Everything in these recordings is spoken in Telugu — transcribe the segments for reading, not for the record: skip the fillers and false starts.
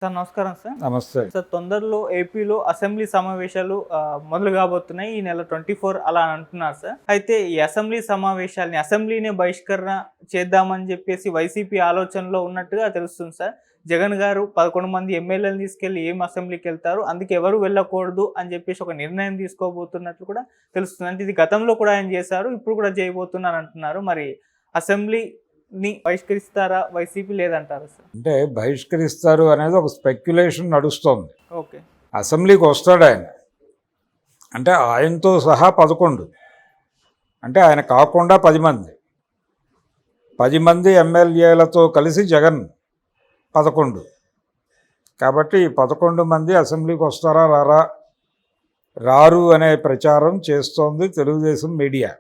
సార్ నమస్కారం సార్. నమస్తే. సార్ తొందరలో ఏపీలో అసెంబ్లీ సమావేశాలు మొదలు కాబోతున్నాయి. ఈ నెల 24 అలా అని అంటున్నారు సార్. అయితే ఈ అసెంబ్లీ సమావేశాలని అసెంబ్లీనే బహిష్కరణ చేద్దామని చెప్పేసి వైసీపీ ఆలోచనలో ఉన్నట్టుగా తెలుస్తుంది సార్. జగన్ గారు 11 మంది ఎమ్మెల్యేలను తీసుకెళ్లి ఏం అసెంబ్లీకి వెళ్తారు, అందుకే ఎవరు వెళ్ళకూడదు అని చెప్పేసి ఒక నిర్ణయం తీసుకోబోతున్నట్లు కూడా తెలుస్తుంది. అంటే ఇది గతంలో కూడా ఆయన చేశారు, ఇప్పుడు కూడా చేయబోతున్నారు అంటున్నారు. మరి అసెంబ్లీని బహిష్కరిస్తారా వైసీపీ లేదంటారా సార్? అంటే బహిష్కరిస్తారు అనేది ఒక స్పెక్యులేషన్ నడుస్తోంది. ఓకే. అసెంబ్లీకి వస్తాడు ఆయన, అంటే ఆయనతో సహా 11, అంటే ఆయన కాకుండా 10 మంది ఎమ్మెల్యేలతో కలిసి జగన్ 11. కాబట్టి 11 మంది అసెంబ్లీకి వస్తారా రారు అనే ప్రచారం చేస్తోంది తెలుగుదేశం మీడియా.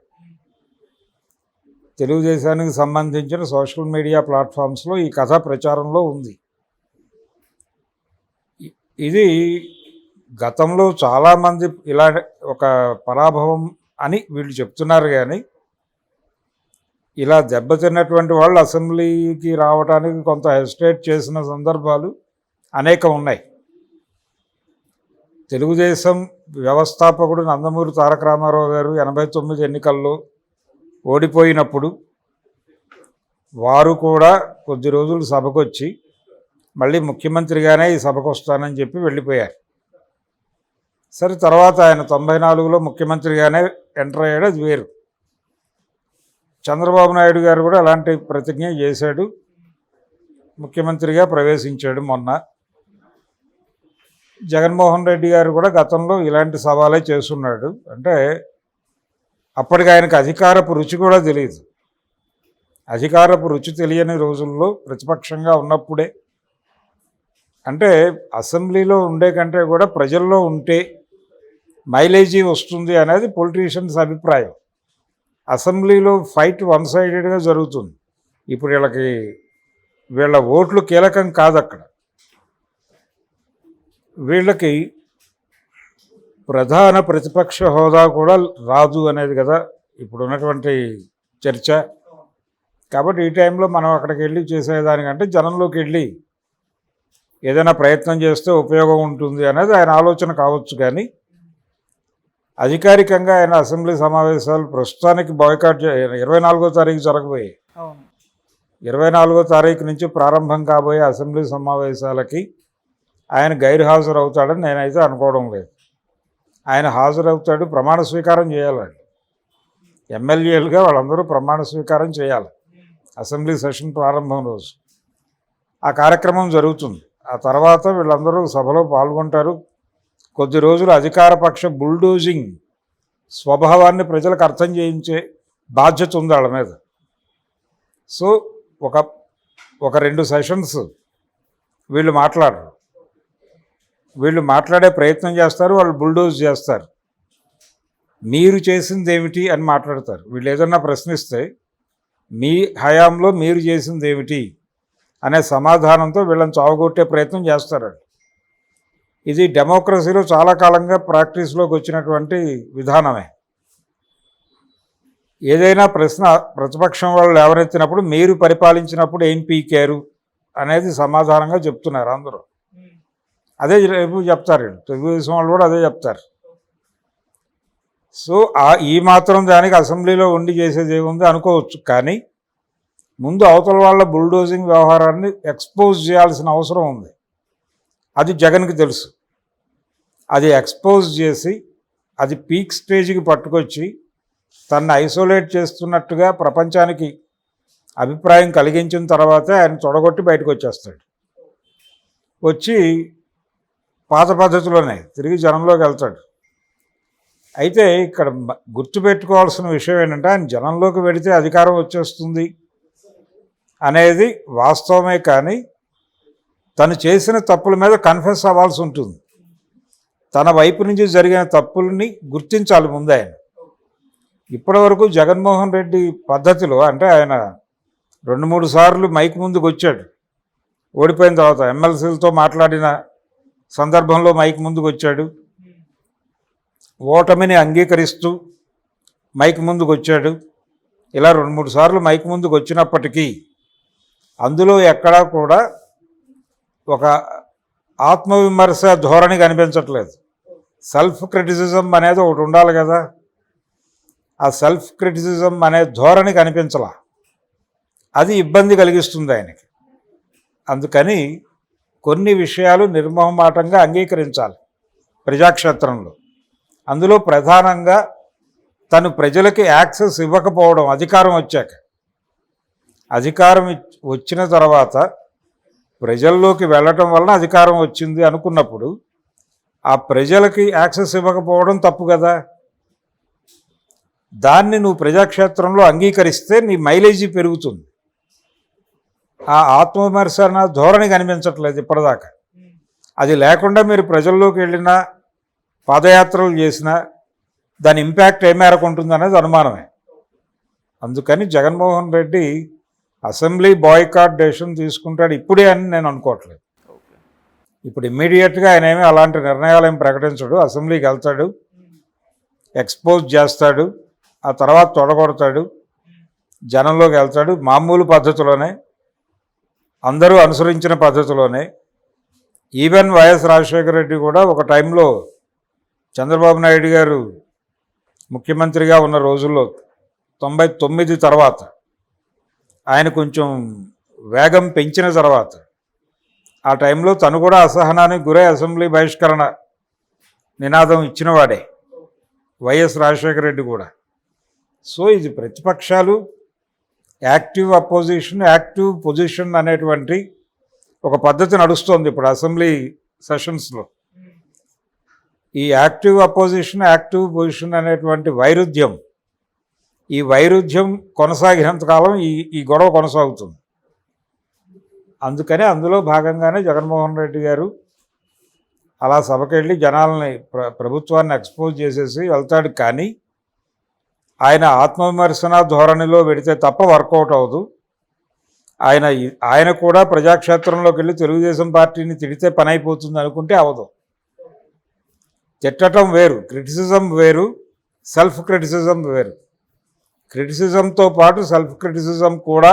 తెలుగుదేశానికి సంబంధించిన సోషల్ మీడియా ప్లాట్ఫామ్స్లో ఈ కథ ప్రచారంలో ఉంది. ఇది గతంలో చాలామంది ఇలా ఒక పరాభవం అని వీళ్ళు చెప్తున్నారు, కానీ ఇలా దెబ్బతిన్నటువంటి వాళ్ళు అసెంబ్లీకి రావడానికి కొంత హెసిటేట్ చేసిన సందర్భాలు అనేకం ఉన్నాయి. తెలుగుదేశం వ్యవస్థాపకుడు నందమూరి తారక రామారావు గారు 89 ఎన్నికల్లో ఓడిపోయినప్పుడు వారు కూడా కొద్ది రోజులు సభకు వచ్చి మళ్ళీ ముఖ్యమంత్రిగానే ఈ సభకు వస్తానని చెప్పి వెళ్ళిపోయారు. సరే, తర్వాత ఆయన 94లో ముఖ్యమంత్రిగానే ఎంటర్ అయ్యాడు, అది వేరు. చంద్రబాబు నాయుడు గారు కూడా అలాంటి ప్రతిజ్ఞ చేశాడు, ముఖ్యమంత్రిగా ప్రవేశించాడు మొన్న. జగన్మోహన్ రెడ్డి గారు కూడా గతంలో ఇలాంటి సవాలే చేస్తున్నాడు. అంటే అప్పటికి ఆయనకు అధికారపు రుచి కూడా తెలియదు. అధికారపు రుచి తెలియని రోజుల్లో ప్రతిపక్షంగా ఉన్నప్పుడే, అంటే అసెంబ్లీలో ఉండే కంటే కూడా ప్రజల్లో ఉంటే మైలేజీ వస్తుంది అనేది పొలిటీషియన్స్ అభిప్రాయం. అసెంబ్లీలో ఫైట్ వన్ సైడెడ్గా జరుగుతుంది. ఇప్పుడు వీళ్ళ ఓట్లు కీలకం కాదు, అక్కడ వీళ్ళకి ప్రధాన ప్రతిపక్ష హోదా కూడా రాదు అనేది కదా ఇప్పుడు ఉన్నటువంటి చర్చ. కాబట్టి ఈ టైంలో మనం అక్కడికి వెళ్ళి చేసేదానికంటే జనంలోకి వెళ్ళి ఏదైనా ప్రయత్నం చేస్తే ఉపయోగం ఉంటుంది అనేది ఆయన ఆలోచన కావచ్చు. కానీ అధికారికంగా ఆయన అసెంబ్లీ సమావేశాలు ప్రస్తుతానికి బాయ్కాట్ 24వ తారీఖు జరగబోయే 24వ తారీఖు నుంచి ప్రారంభం కాబోయే అసెంబ్లీ సమావేశాలకి ఆయన గైర్హాజరు అవుతాడని నేనైతే అనుకోవడం లేదు. ఆయన హాజరవుతాడు, ప్రమాణ స్వీకారం చేయాలండి. ఎమ్మెల్యేలుగా వాళ్ళందరూ ప్రమాణ స్వీకారం చేయాలి అసెంబ్లీ సెషన్ ప్రారంభం రోజు. ఆ కార్యక్రమం జరుగుతుంది. ఆ తర్వాత వీళ్ళందరూ సభలో పాల్గొంటారు. కొద్ది రోజులు అధికారపక్ష బుల్డోజింగ్ స్వభావాన్ని ప్రజలకు అర్థం చేయించే బాధ్యత ఉంది వాళ్ళ మీద. సో ఒక 2 సెషన్స్ వీళ్ళు మాట్లాడరు, వీళ్ళు మాట్లాడే ప్రయత్నం చేస్తారు, వాళ్ళు బుల్డోజ్ చేస్తారు. మీరు చేసింది ఏమిటి అని మాట్లాడతారు. వీళ్ళు ఏదన్నా ప్రశ్నిస్తే మీ హయాంలో మీరు చేసింది ఏమిటి అనే సమాధానంతో వీళ్ళని చావగొట్టే ప్రయత్నం చేస్తారండి. ఇది డెమోక్రసీలో చాలా కాలంగా ప్రాక్టీస్లోకి వచ్చినటువంటి విధానమే. ఏదైనా ప్రశ్న ప్రతిపక్షం వాళ్ళు లేవనెత్తినప్పుడు మీరు పరిపాలించినప్పుడు ఏం పీకారు అనేది సమాధానంగా చెప్తున్నారు అందరూ. అదే రేపు చెప్తారు, తెలుగుదేశం వాళ్ళు కూడా అదే చెప్తారు. సో ఈ మాత్రం దానికి అసెంబ్లీలో ఉండి చేసేది ఏముంది అనుకోవచ్చు. కానీ ముందు అవతల వాళ్ళ బుల్డోజింగ్ వ్యవహారాన్ని ఎక్స్పోజ్ చేయాల్సిన అవసరం ఉంది. అది జగన్కి తెలుసు. అది ఎక్స్పోజ్ చేసి అది పీక్ స్టేజ్కి పట్టుకొచ్చి తనను ఐసోలేట్ చేస్తున్నట్టుగా ప్రపంచానికి అభిప్రాయం కలిగించిన తర్వాతే ఆయన తొడగొట్టి బయటకు వచ్చేస్తాడు. వచ్చి పాత పద్ధతిలోనే తిరిగి జనంలోకి వెళ్తాడు. అయితే ఇక్కడ గుర్తుపెట్టుకోవాల్సిన విషయం ఏంటంటే, ఆయన జనంలోకి వెళితే అధికారం వచ్చేస్తుంది అనేది వాస్తవమే. కానీ తను చేసిన తప్పుల మీద కన్ఫెస్ అవ్వాల్సి ఉంటుంది. తన వైపు నుంచి జరిగిన తప్పుల్ని గుర్తించాలి ముందు ఆయన. ఇప్పటివరకు జగన్మోహన్ రెడ్డి పద్ధతిలో, అంటే ఆయన 2-3 సార్లు మైక్ ముందుకు వచ్చాడు ఓడిపోయిన తర్వాత. ఎమ్మెల్సీలతో మాట్లాడిన సందర్భంలో మైక్ ముందుకు వచ్చాడు, ఓటమిని అంగీకరిస్తూ మైక్ ముందుకు వచ్చాడు. ఇలా 2-3 సార్లు మైక్ ముందుకు వచ్చినప్పటికీ అందులో ఎక్కడా కూడా ఒక ఆత్మవిమర్శ ధోరణి కనిపించట్లేదు. సెల్ఫ్ క్రిటిసిజం అనేది ఒకటి ఉండాలి కదా, ఆ సెల్ఫ్ క్రిటిసిజం అనే ధోరణి కనిపించలా. అది ఇబ్బంది కలిగిస్తుంది ఆయనకి. అందుకని కొన్ని విషయాలు నిర్మోహమాటంగా అంగీకరించాలి ప్రజాక్షేత్రంలో. అందులో ప్రధానంగా తను ప్రజలకి యాక్సెస్ ఇవ్వకపోవడం, అధికారం వచ్చాక. అధికారం వచ్చిన తర్వాత ప్రజల్లోకి వెళ్ళటం వలన అధికారం వచ్చింది అనుకున్నప్పుడు ఆ ప్రజలకి యాక్సెస్ ఇవ్వకపోవడం తప్పు కదా. దాన్ని నువ్వు ప్రజాక్షేత్రంలో అంగీకరిస్తే నీ మైలేజీ పెరుగుతుంది. ఆ ఆత్మవిమర్శన ధోరణి కనిపించట్లేదు ఇప్పటిదాకా. అది లేకుండా మీరు ప్రజల్లోకి వెళ్ళినా పాదయాత్రలు చేసినా దాని ఇంపాక్ట్ ఏ మేరకు ఉంటుందనేది అనుమానమే. అందుకని Jaganmohan Reddy assembly boycott decision తీసుకుంటాడు ఇప్పుడే అని నేను అనుకోవట్లేదు. ఇప్పుడు ఇమ్మీడియట్గా ఆయన ఏమీ అలాంటి నిర్ణయాలు ఏమి ప్రకటించడు. అసెంబ్లీకి వెళ్తాడు, ఎక్స్పోజ్ చేస్తాడు, ఆ తర్వాత తొడగొడతాడు, జనంలోకి వెళ్తాడు. మామూలు పద్ధతిలోనే, అందరూ అనుసరించిన పద్ధతిలోనే. ఈవెన్ వైఎస్ రాజశేఖర రెడ్డి కూడా ఒక టైంలో చంద్రబాబు నాయుడు గారు ముఖ్యమంత్రిగా ఉన్న రోజుల్లో 99 తర్వాత ఆయన కొంచెం వేగం పెంచిన తర్వాత ఆ టైంలో తను కూడా అసహనానికి గురై అసెంబ్లీ బహిష్కరణ నినాదం ఇచ్చినవాడే వైఎస్ రాజశేఖర రెడ్డి కూడా. సో ఇది ప్రతిపక్షాలు యాక్టివ్ అపోజిషన్, యాక్టివ్ పొజిషన్ అనేటువంటి ఒక పద్ధతి నడుస్తోంది ఇప్పుడు అసెంబ్లీ సెషన్స్లో. ఈ యాక్టివ్ అపోజిషన్, యాక్టివ్ పొజిషన్ అనేటువంటి వైరుధ్యం, ఈ వైరుధ్యం కొనసాగినంతకాలం ఈ గొడవ కొనసాగుతుంది. అందుకనే అందులో భాగంగానే జగన్మోహన్ రెడ్డి గారు అలా సభకెళ్ళి జనాలని ప్రభుత్వాన్ని ఎక్స్పోజ్ చేసేసి వెళ్తాడు. కానీ ఆయన ఆత్మవిమర్శన ధోరణిలో పెడితే తప్ప వర్కౌట్ అవ్వదు. ఆయన కూడా ప్రజాక్షేత్రంలోకి వెళ్ళి తెలుగుదేశం పార్టీని తిడితే పని అయిపోతుంది అనుకుంటే అవ్వదు. తిట్టడం వేరు, క్రిటిసిజం వేరు, సెల్ఫ్ క్రిటిసిజం వేరు. క్రిటిసిజంతో పాటు సెల్ఫ్ క్రిటిసిజం కూడా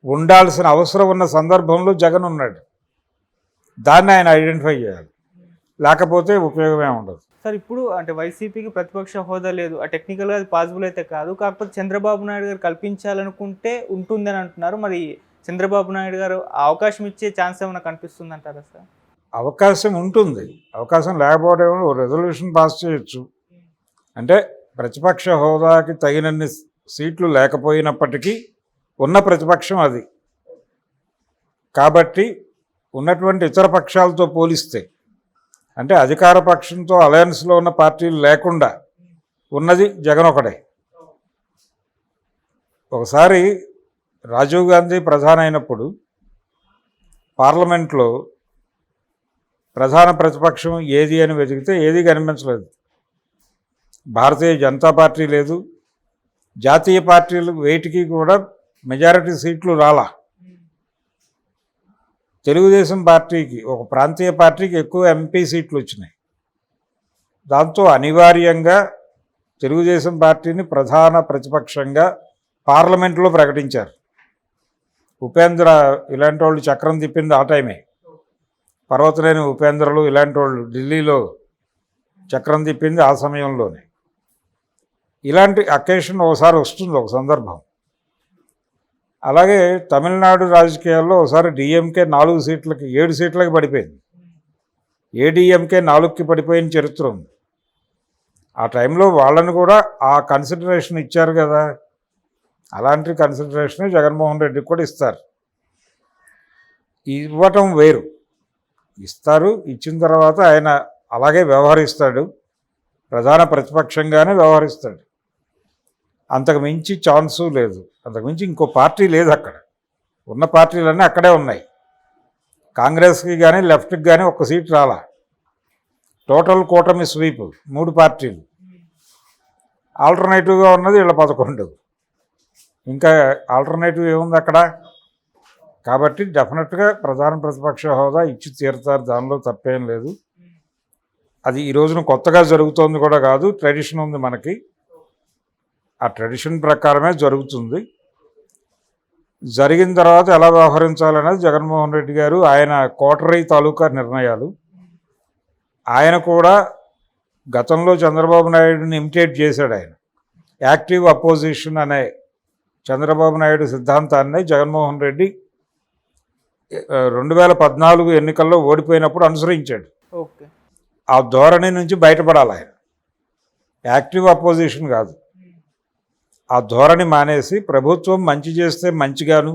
ఉండాల్సిన అవసరం ఉన్న సందర్భంలో జగన్ ఉన్నాడు. దాన్ని ఆయన ఐడెంటిఫై చేయాలి, లేకపోతే ఉపయోగమే ఉండదు. సార్ ఇప్పుడు అంటే వైసీపీకి ప్రతిపక్ష హోదా లేదు, ఆ టెక్నికల్గా అది పాసిబుల్ అయితే కాదు. కాకపోతే చంద్రబాబు నాయుడు గారు కల్పించాలనుకుంటే ఉంటుందని అంటున్నారు. మరి చంద్రబాబు నాయుడు గారు అవకాశం ఇచ్చే ఛాన్స్ ఏమైనా కనిపిస్తుంది అంటారా సార్? అవకాశం ఉంటుంది. అవకాశం లేకపోవడం రెజల్యూషన్ పాస్ చేయొచ్చు. అంటే ప్రతిపక్ష హోదాకి తగినన్ని సీట్లు లేకపోయినప్పటికీ ఉన్న ప్రతిపక్షం అది. కాబట్టి ఉన్నటువంటి ఇతర పక్షాలతో పోలిస్తే, అంటే అధికార పక్షంతో అలయన్స్లో ఉన్న పార్టీలు లేకుండా ఉన్నది జగన్ ఒకడే. ఒకసారి రాజీవ్ గాంధీ ప్రధాని అయినప్పుడు పార్లమెంట్లో ప్రధాన ప్రతిపక్షం ఏది అని వెతికితే ఏది కనిపించలేదు. భారతీయ జనతా పార్టీ లేదు, జాతీయ పార్టీలు వేటికి కూడా మెజారిటీ సీట్లు రాలా. తెలుగుదేశం పార్టీకి, ఒక ప్రాంతీయ పార్టీకి ఎక్కువ ఎంపీ సీట్లు వచ్చినాయి. దాంతో అనివార్యంగా తెలుగుదేశం పార్టీని ప్రధాన ప్రతిపక్షంగా పార్లమెంట్లో ప్రకటించారు. ఉపేంద్ర ఇలాంటి వాళ్ళు చక్రం తిప్పింది ఆ టైమే. పర్వతనేని ఉపేంద్రలు ఇలాంటి వాళ్ళు ఢిల్లీలో చక్రం తిప్పింది ఆ సమయంలోనే. ఇలాంటి అకేషన్ ఒకసారి వస్తుంది, ఒక సందర్భం. అలాగే తమిళనాడు రాజకీయాల్లో ఒకసారి డిఎంకే 4 సీట్లకి 7 సీట్లకి పడిపోయింది. ఏడీఎంకే 4కి పడిపోయిన చరిత్ర ఉంది. ఆ టైంలో వాళ్ళని కూడా ఆ కన్సిడరేషన్ ఇచ్చారు కదా. అలాంటి కన్సిడరేషన్ జగన్మోహన్ రెడ్డికి కూడా ఇస్తారు. ఇవ్వటం వేరు, ఇస్తారు. ఇచ్చిన తర్వాత ఆయన అలాగే వ్యవహరిస్తాడు, ప్రధాన ప్రతిపక్షంగానే వ్యవహరిస్తాడు. అంతకు మించి ఛాన్సు లేదు, అంతకు మించి ఇంకో పార్టీ లేదు అక్కడ. ఉన్న పార్టీలన్నీ అక్కడే ఉన్నాయి. కాంగ్రెస్కి కానీ లెఫ్ట్కి కానీ ఒక్క సీట్ రాలా. టోటల్ కూటమి స్వీప్ 3 పార్టీలు. ఆల్టర్నేటివ్గా ఉన్నది వీళ్ళ 11. ఇంకా ఆల్టర్నేటివ్ ఏముంది అక్కడ? కాబట్టి డెఫినెట్గా ప్రధాన ప్రతిపక్ష హోదా ఇచ్చి తీరుతారు, దానిలో తప్పేం లేదు. అది ఈ రోజున కొత్తగా జరుగుతోంది కూడా కాదు, ట్రెడిషన్ ఉంది మనకి. ఆ ట్రెడిషన్ ప్రకారమే జరుగుతుంది. జరిగిన తర్వాత ఎలా వ్యవహరించాలనేది జగన్మోహన్ రెడ్డి గారు ఆయన కోటరీ తాలూకా నిర్ణయాలు. ఆయన కూడా గతంలో చంద్రబాబు నాయుడుని ఇమిటేట్ చేశాడు. ఆయన యాక్టివ్ అపోజిషన్ అనే చంద్రబాబు నాయుడు సిద్ధాంతాన్ని జగన్మోహన్ రెడ్డి 2014 ఎన్నికల్లో ఓడిపోయినప్పుడు అనుసరించాడు. ఓకే. ఆ ధోరణి నుంచి బయటపడాలి ఆయన. యాక్టివ్ అపోజిషన్ కాదు, ఆ ధోరణి మానేసి ప్రభుత్వం మంచి చేస్తే మంచిగాను,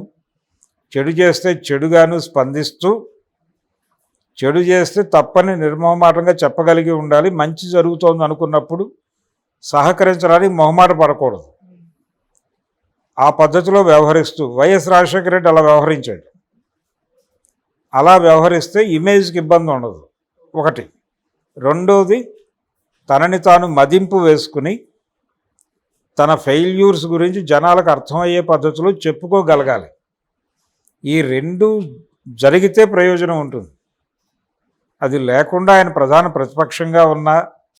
చెడు చేస్తే చెడుగాను స్పందిస్తూ, చెడు చేస్తే తప్పని నిర్మోహమాటంగా చెప్పగలిగి ఉండాలి. మంచి జరుగుతోంది అనుకున్నప్పుడు సహకరించడానికి మొహమాట పడకూడదు. ఆ పద్ధతిలో వ్యవహరిస్తూ వైఎస్ రాజశేఖర రెడ్డి అలా వ్యవహరించాడు. అలా వ్యవహరిస్తే ఇమేజ్కి ఇబ్బంది ఉండదు ఒకటి. రెండోది, తనని తాను మదింపు వేసుకుని తన ఫెయిల్యూర్స్ గురించి జనాలకు అర్థమయ్యే పద్ధతిలో చెప్పుకోగలగాలి. ఈ రెండు జరిగితే ప్రయోజనం ఉంటుంది. అది లేకుండా ఆయన ప్రధాన ప్రతిపక్షంగా ఉన్న